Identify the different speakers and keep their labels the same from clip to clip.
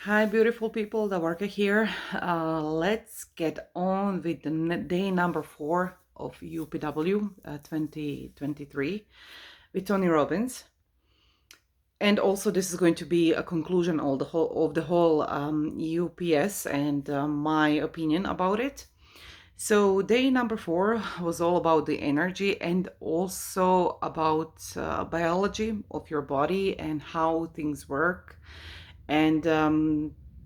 Speaker 1: Hi, beautiful people. Davorka here. Let's get on with the day number 4 of UPW 2023 with Tony Robbins. And also, this is going to be a conclusion of the whole UPS and my opinion about it. So, day number 4 was all about the energy and also about biology of your body and how things work. And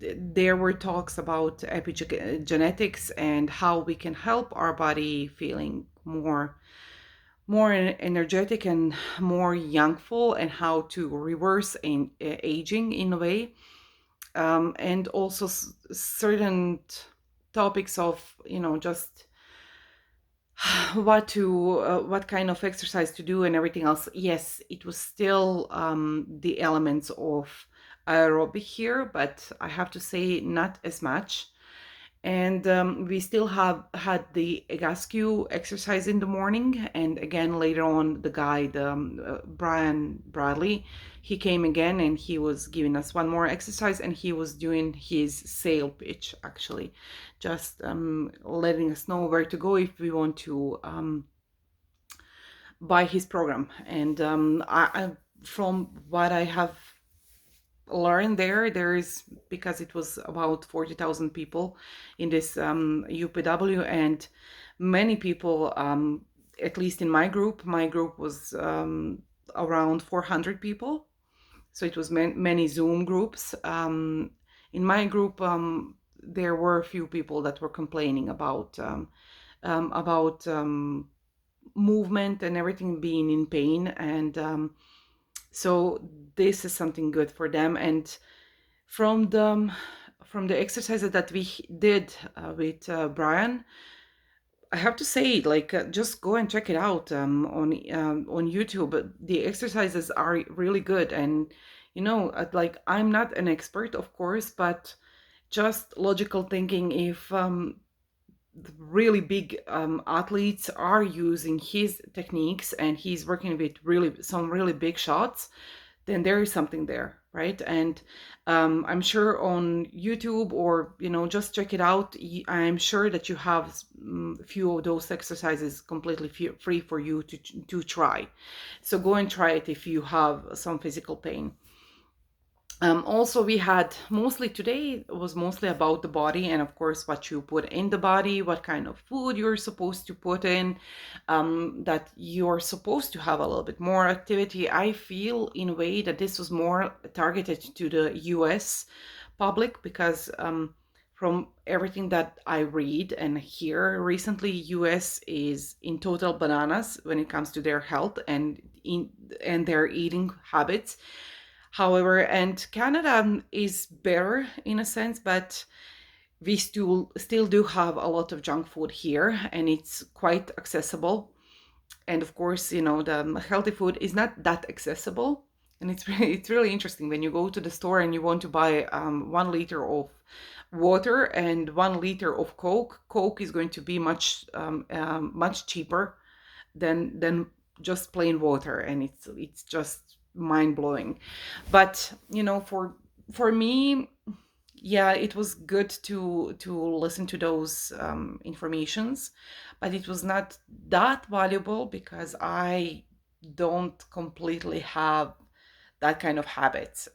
Speaker 1: there were talks about epigenetics and how we can help our body feeling more energetic and more youngful, and how to reverse aging in a way, and also certain topics of just what kind of exercise to do and everything else. Yes, it was still the elements of aerobic here, but I have to say not as much. And we still have had the EGASQ exercise in the morning. And again, later on, the guy, Brian Bradley, he came again and he was giving us one more exercise, and he was doing his sale pitch, actually, just letting us know where to go if we want to buy his program. And from what I have learn there is, because it was about 40,000 people in this UPW, and many people, at least in my group was around 400 people. So it was many Zoom groups. In my group, there were a few people that were complaining about movement and everything, being in pain. And so this is something good for them. And from the exercises that we did with Brian, I have to say, like, just go and check it out on YouTube. The exercises are really good, and like, I'm not an expert, of course, but just logical thinking. If the really big athletes are using his techniques and he's working with really big shots, then there is something there, right? And I'm sure on YouTube, or just check it out. I'm sure that you have a few of those exercises completely free for you to try. So go and try it if you have some physical pain. Also, we had mostly today was mostly about the body, and of course what you put in the body, what kind of food you're supposed to put in, that you're supposed to have a little bit more activity. I feel in a way that this was more targeted to the US public, because from everything that I read and hear recently, US is in total bananas when it comes to their health and their eating habits. However, and Canada is better in a sense, but we still do have a lot of junk food here, and it's quite accessible. And of course, the healthy food is not that accessible. And it's really interesting when you go to the store and you want to buy 1 liter of water and 1 liter of Coke. Coke is going to be much cheaper than just plain water, and it's just mind blowing. But for me, yeah, it was good to listen to those informations, but it was not that valuable because I don't completely have that kind of habits.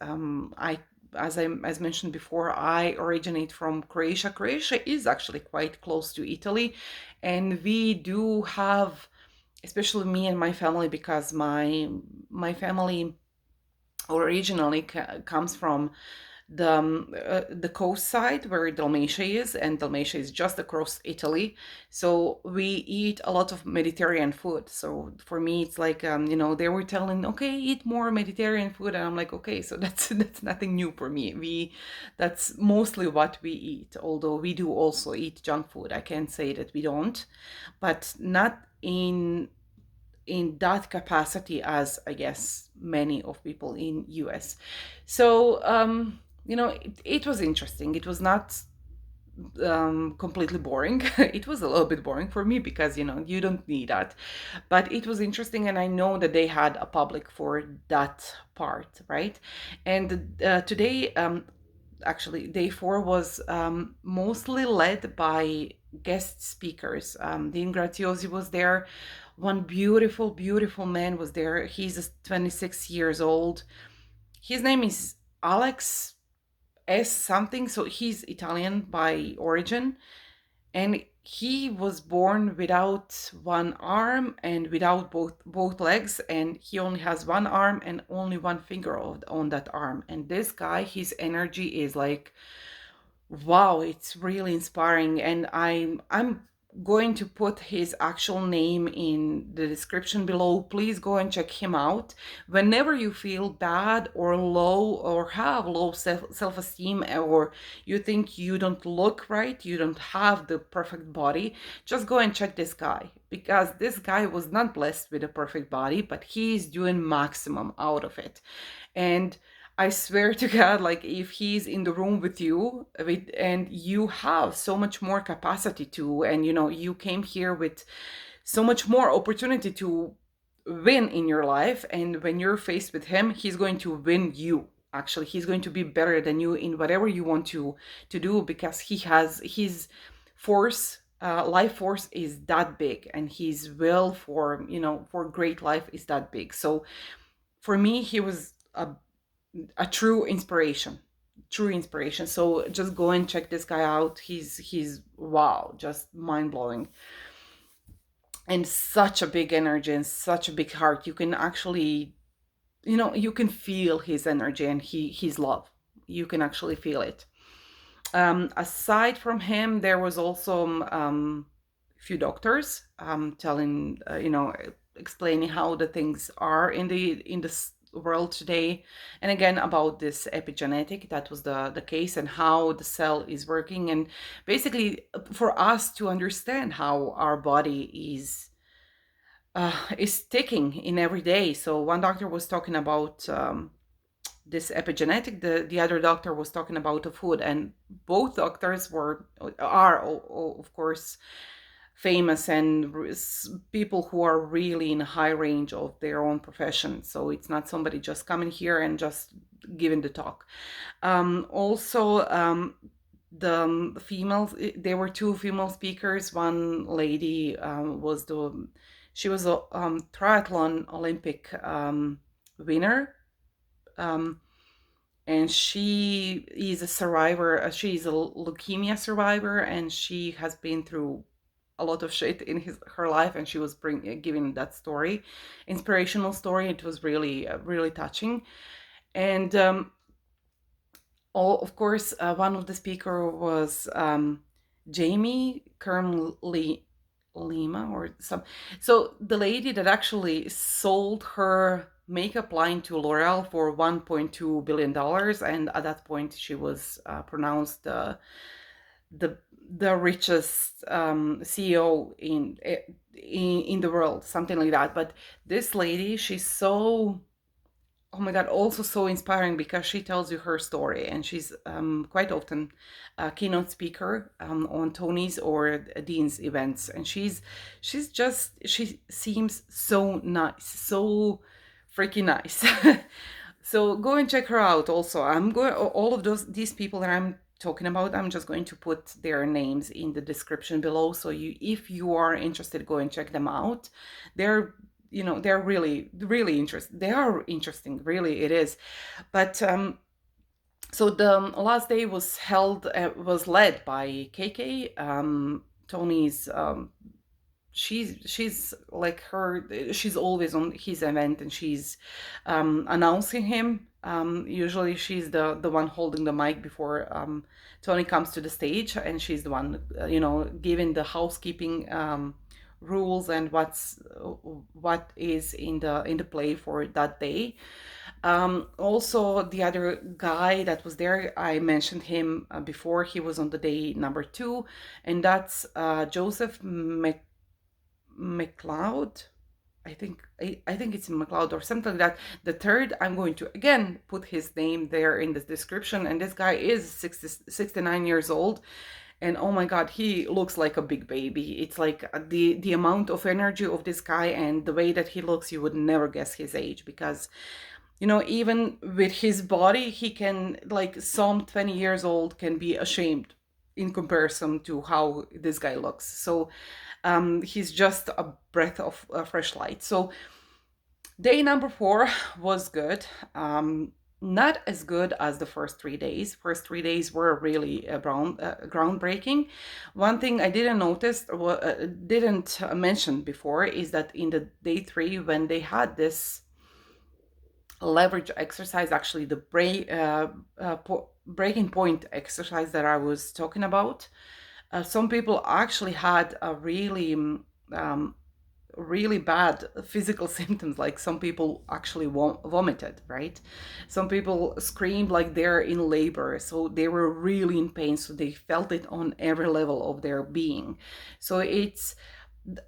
Speaker 1: As mentioned before, I originate from Croatia. Croatia is actually quite close to Italy, and we do have, especially me and my family, because my family originally comes from the coast side where Dalmatia is, and Dalmatia is just across Italy. So we eat a lot of Mediterranean food. So for me, it's like they were telling, okay, eat more Mediterranean food, and I'm like, okay, so that's nothing new for me. That's mostly what we eat. Although we do also eat junk food. I can't say that we don't, but not in that capacity as, I guess, many of people in US. So it was interesting. It was not completely boring. It was a little bit boring for me because you don't need that, but it was interesting, and I know that they had a public for that part, right? And today, actually day four was mostly led by guest speakers. Dean Graziosi was there. One beautiful, beautiful man was there. He's 26 years old. His name is Alex S something. So he's Italian by origin, and he was born without one arm and without both legs, and he only has one arm and only one finger on that arm. And this guy, his energy is like, wow, it's really inspiring. And I'm going to put his actual name in the description below. Please go and check him out. Whenever you feel bad or low or have low self-esteem, or you think you don't look right, you don't have the perfect body, just go and check this guy, because this guy was not blessed with a perfect body, but he's doing maximum out of it. And I swear to God, like if he's in the room with you, and you have so much more capacity to, and you came here with so much more opportunity to win in your life, and when you're faced with him, he's going to win you. Actually, he's going to be better than you in whatever you want to do, because he has his force. Life force is that big, and his will for great life is that big. So for me, he was a true inspiration. So just go and check this guy out. He's wow, just mind-blowing, and such a big energy and such a big heart. You can actually, you can feel his energy and his love. You can actually feel it. Aside from him, there was also few doctors telling, explaining how the things are in the world today, and again about this epigenetic. That was the case, and how the cell is working, and basically for us to understand how our body is ticking in every day. So one doctor was talking about this epigenetic, the other doctor was talking about the food, and both doctors are of course famous, and people who are really in a high range of their own profession. So it's not somebody just coming here and just giving the talk. Also, the females, there were two female speakers. One lady she was a triathlon Olympic winner, and she is a survivor. She's a leukemia survivor, and she has been through a lot of shit in her life, and she was giving that story, inspirational story. It was really really touching. And of course, one of the speaker was Jamie Kern Lima or some. So the lady that actually sold her makeup line to L'Oreal for $1.2 billion, and at that point she was pronounced the richest CEO in the world, something like that. But this lady, she's so, oh my God, also so inspiring, because she tells you her story, and she's quite often a keynote speaker on Tony's or Dean's events, and she seems so nice, so freaking nice. So go and check her out. Also, I'm going, all of these people that I'm talking about, I'm just going to put their names in the description below, so if you are interested, go and check them out. They're really really interesting. They are interesting, really, it is. But so the last day was led by KK, Tony's. She's like she's always on his event, and she's announcing him. Usually she's the one holding the mic before Tony comes to the stage, and she's the one giving the housekeeping rules and what is in the play for that day. Also, the other guy that was there, I mentioned him before. He was on the day number 2, and that's Joseph McLeod. I think it's McLeod or something like that. The third, I'm going to again put his name there in the description. And this guy is 69 years old, and oh my God, he looks like a big baby. It's like the amount of energy of this guy and the way that he looks, you would never guess his age, because even with his body, he can, like, some 20 years old can be ashamed in comparison to how this guy looks. So he's just a breath of fresh light. So day number 4 was good. Not as good as the first 3 days. First 3 days were really groundbreaking. One thing I didn't notice, didn't mention before, is that in the day 3, when they had this leverage exercise, actually the breaking point exercise that I was talking about, some people actually had a um, really bad physical symptoms. Like, some people actually vomited, right? Some people screamed like they're in labor, so they were really in pain, so they felt it on every level of their being. So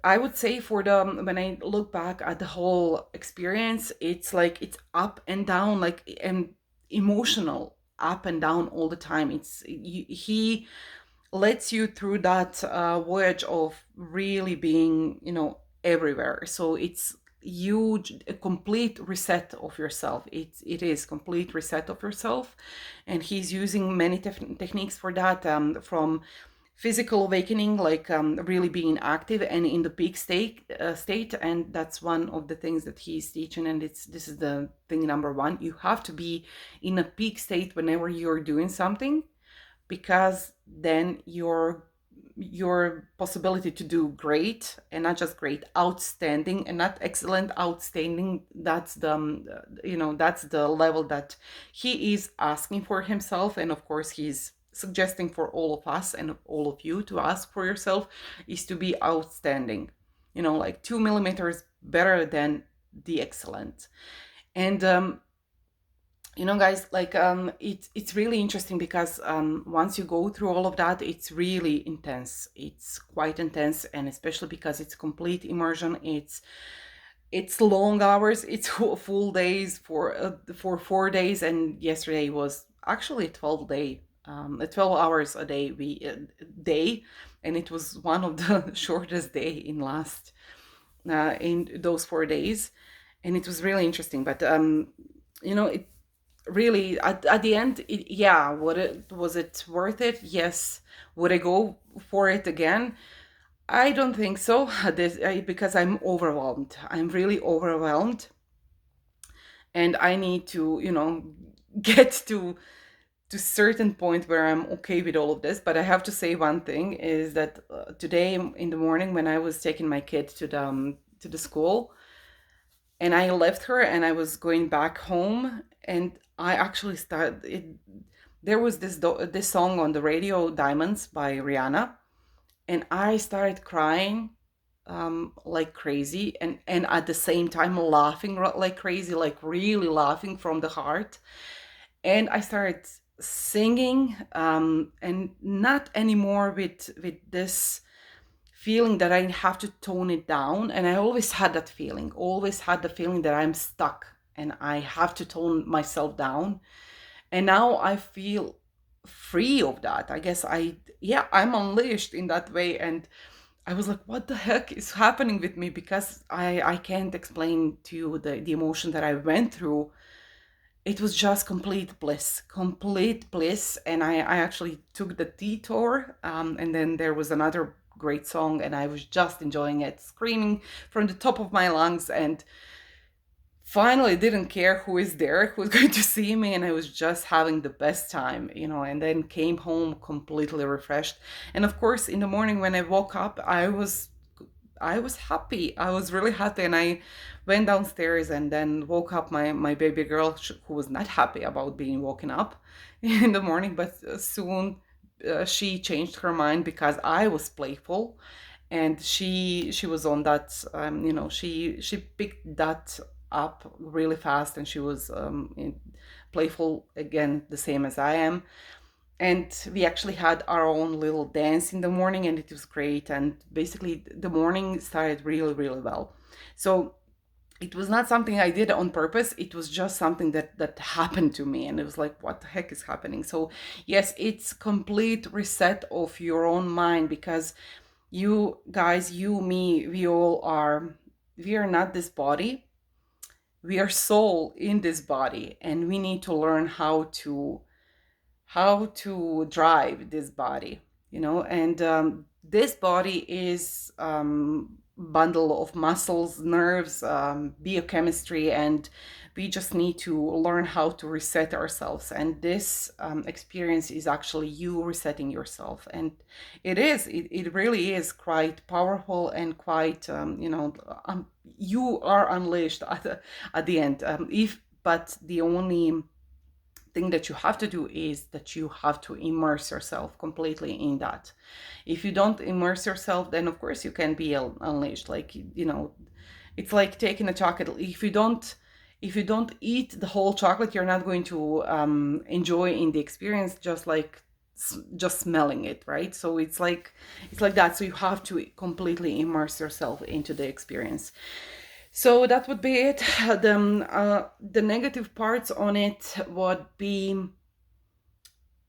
Speaker 1: I would say, when I look back at the whole experience, it's like it's up and down, like, and emotional up and down all the time. He lets you through that voyage of really being, everywhere. So it's huge, a complete reset of yourself. It is complete reset of yourself, and he's using many techniques for that, from physical awakening, like, really being active and in the peak state. And that's one of the things that he's teaching. And this is the thing number 1: you have to be in a peak state whenever you're doing something, because then your possibility to do great, and not just great, outstanding, and not excellent, outstanding, that's the level that he is asking for himself. And of course, he's suggesting for all of us and all of you to ask for yourself, is to be outstanding, like 2 millimeters better than the excellent. And guys, like, it's really interesting, because once you go through all of that, it's really intense. It's quite intense, and especially because it's complete immersion. It's long hours. It's full days for 4 days, and yesterday was actually 12 hours a day, and it was one of the shortest day in those 4 days, and it was really interesting. But it really, at the end, yeah, was it worth it? Yes. Would I go for it again? I don't think so. Because I'm overwhelmed. I'm really overwhelmed, and I need to, get to certain point where I'm okay with all of this. But I have to say one thing is that today in the morning, when I was taking my kid to the school, and I left her and I was going back home, and I actually started it. There was this song on the radio, Diamonds by Rihanna, and I started crying like crazy, and at the same time laughing like crazy, like really laughing from the heart. And I started singing, and not anymore with this feeling that I have to tone it down. And I always had the feeling that I'm stuck and I have to tone myself down. And now I feel free of that. I guess I'm unleashed in that way. And I was like, what the heck is happening with me? Because I can't explain to you the emotion that I went through. It was just complete bliss, complete bliss. And I actually took the detour, and then there was another great song, and I was just enjoying it, screaming from the top of my lungs, and finally didn't care who is there, who's going to see me, and I was just having the best time, and then came home completely refreshed. And of course, in the morning when I woke up, I was happy. I was really happy, and I went downstairs and then woke up my baby girl, who was not happy about being woken up in the morning. But soon she changed her mind, because I was playful, and she was on that. She picked that up really fast, and she was playful again, the same as I am. And we actually had our own little dance in the morning, and it was great. And basically the morning started really, really well. So it was not something I did on purpose. It was just something that happened to me, and it was like, what the heck is happening? So yes, it's complete reset of your own mind, because you guys, you, me, we are not this body. we are soul in this body, and we need to learn how to drive this body, and this body is bundle of muscles, nerves, biochemistry, and we just need to learn how to reset ourselves. And this experience is actually you resetting yourself, and it really is quite powerful and quite you are unleashed at the end. If but the only thing that you have to do is that you have to immerse yourself completely in that. If you don't immerse yourself, then of course you can be unleashed. Like, it's like taking a chocolate. If you don't eat the whole chocolate, you're not going to enjoy in the experience, just like just smelling it, right? So it's like that. So you have to completely immerse yourself into the experience. So that would be it. The negative parts on it would be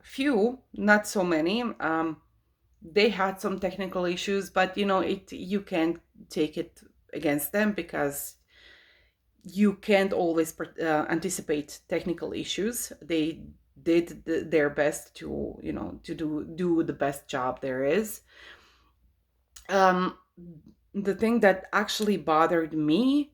Speaker 1: few, not so many. They had some technical issues, but you can't take it against them, because you can't always anticipate technical issues. They did their best to do the best job there is. The thing that actually bothered me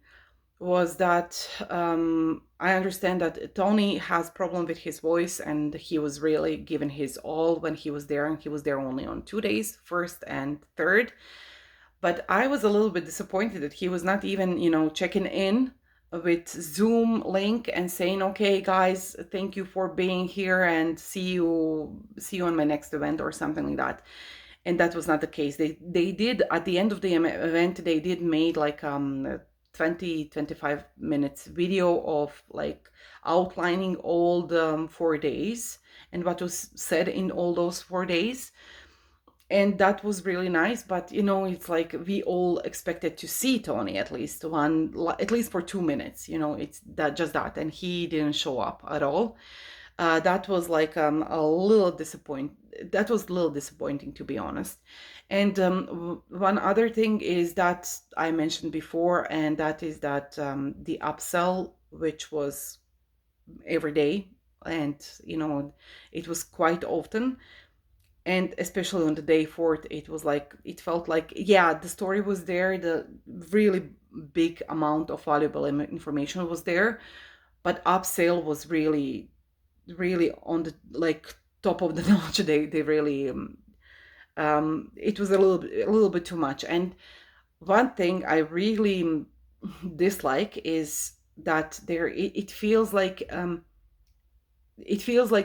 Speaker 1: was that I understand that Tony has problem with his voice, and he was really giving his all when he was there, and he was there only on 2 days, first and third. But I was a little bit disappointed that he was not even, checking in with Zoom link and saying, "Okay, guys, thank you for being here, and see you on my next event," or something like that. And that was not the case. They did, at the end of the event, they did made like 20-25 minutes video of like outlining all the 4 days and what was said in all those 4 days. And that was really nice. But it's like we all expected to see Tony at least for 2 minutes. It's that, just that, and he didn't show up at all. That was like a little disappointing, to be honest. And one other thing is that I mentioned before, and that is that the upsell, which was every day, and it was quite often, and especially on the day fourth, it felt like, yeah, the story was there, the really big amount of valuable information was there, but upsell was really on the like top of the notch. They really it was a little bit too much. And one thing I really dislike is that it feels like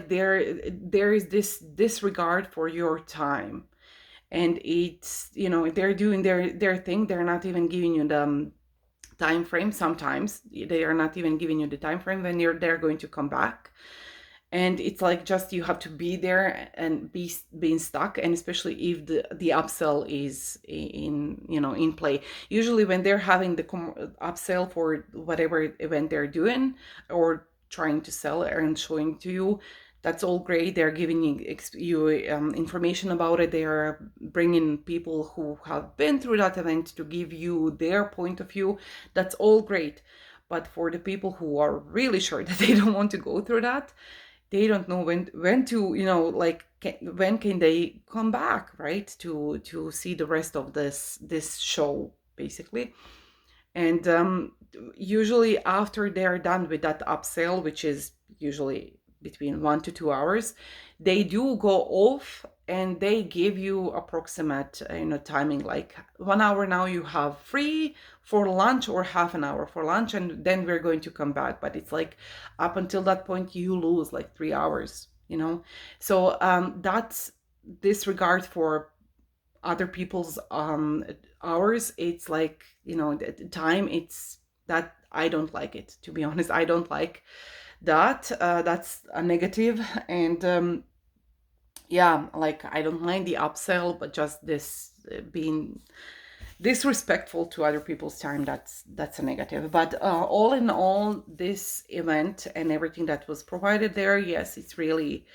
Speaker 1: there is this disregard for your time. And it's they're doing their thing. They're not even giving you the time frame. Sometimes they are not even giving you the time frame when they're going to come back. And it's like, just you have to be there and being stuck. And especially if the upsell is in play. Usually when they're having the upsell for whatever event they're doing or trying to sell and showing to you, that's all great. They're giving you information about it. They are bringing people who have been through that event to give you their point of view. That's all great. But for the people who are really sure that they don't want to go through that, they don't know when to when can they come back, right, to see the rest of this show, basically. And usually after they're done with that upsell, which is usually between 1 to 2 hours, they do go off and they give you approximate timing, like 1 hour now you have free for lunch, or half an hour for lunch, and then we're going to come back. But it's like, up until that point you lose like 3 hours. So that's disregard for other people's hours. It's like, the time, it's that I don't like it, to be honest. I don't like that. That's a negative. And yeah, like, I don't mind the upsell, but just this being disrespectful to other people's time, that's a negative. But all in all, this event and everything that was provided there, yes, it's really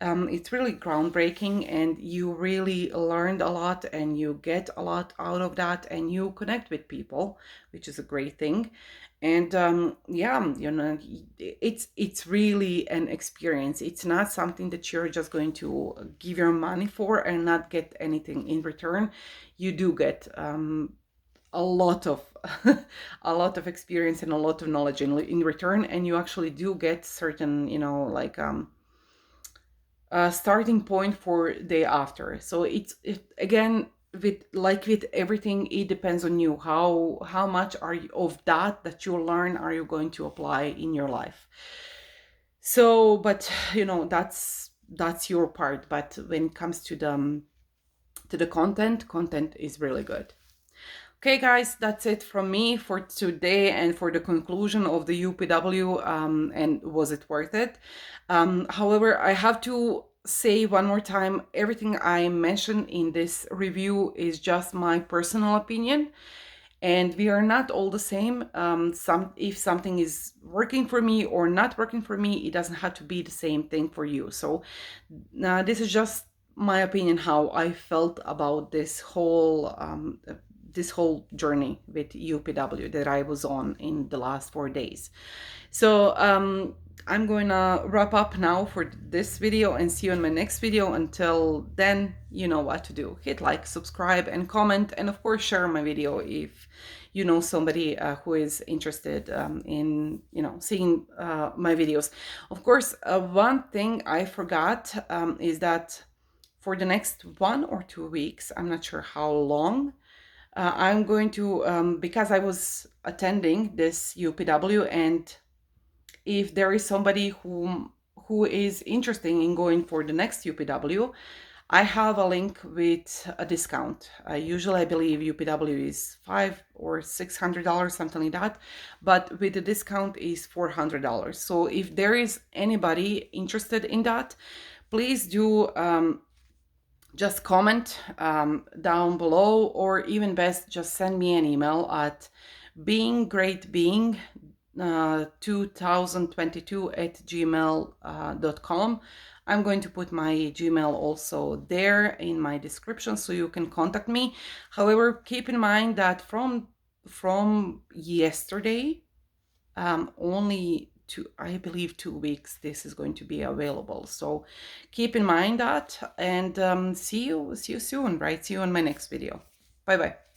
Speaker 1: It's really groundbreaking, and you really learned a lot, and you get a lot out of that, and you connect with people, which is a great thing. And yeah, you know, it's really an experience. It's not something that you're just going to give your money for and not get anything in return. You do get a lot of a lot of experience and a lot of knowledge in return, and you actually do get certain, you know, like starting point for day after. So again, with like with everything, it depends on you. How much are you of that you learn are you going to apply in your life? So, but you know, that's your part. But when it comes to the content is really good. Okay, guys, that's it from me for today and for the conclusion of the UPW. And was it worth it? However, I have to say one more time, everything I mentioned in this review is just my personal opinion, and we are not all the same. If something is working for me or not working for me, it doesn't have to be the same thing for you. So this is just my opinion, how I felt about this whole journey with UPW that I was on in the last 4 days. So I'm going to wrap up now for this video and see you in my next video. Until then, you know what to do. Hit like, subscribe, and comment, and of course share my video if you know somebody who is interested in, you know, seeing my videos. Of course, one thing I forgot is that for the next 1 or 2 weeks, I'm not sure how long, I'm going to, because I was attending this UPW, and if there is somebody who is interested in going for the next UPW, I have a link with a discount. Usually, I believe UPW is $500 or $600, something like that, but with the discount is $400. So if there is anybody interested in that, please do just comment down below, or even best, just send me an email at beinggreatbeing 2022 at gmail.com. I'm going to put my Gmail also there in my description so you can contact me. However, keep in mind that from yesterday, only I believe 2 weeks this is going to be available. So keep in mind that, and see you soon, right? See you in my next video. Bye bye.